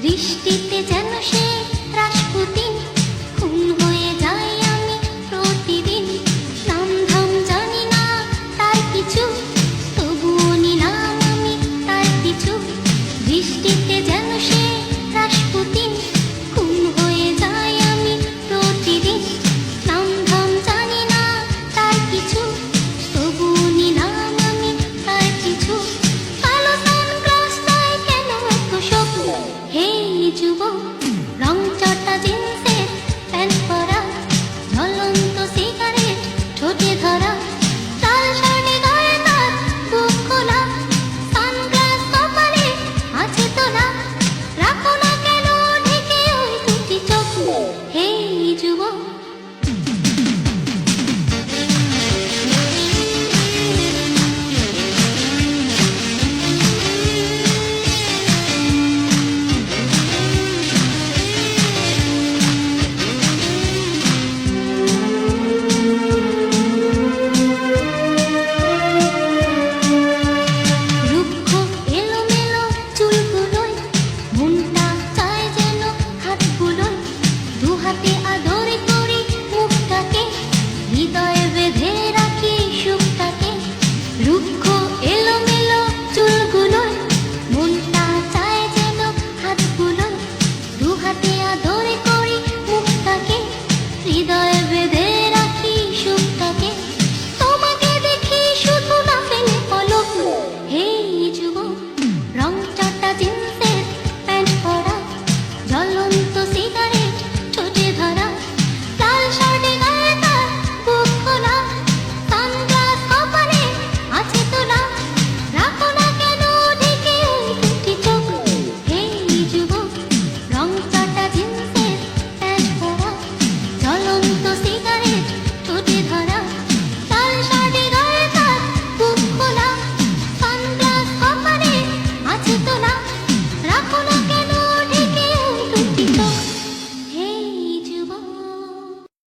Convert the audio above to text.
বৃষ্টিতে যেন সে রাসপুতিন, খুন হয়ে যাই আমি প্রতিদিন। নাম ধাম জানি না তার কিছু, তবুও নিলাম আমি তার কিছু। বৃষ্টিতে যেন সে রাসপুতিন, খুন হয়ে যাই আমি প্রতিদিন। নাম ধাম জানি না তার কিছু, তবুও নিলাম আমি তার কিছু। কালো সানগ্লাস নয় কেন এত শোক, হে যুবক, রং চটা জিন্সে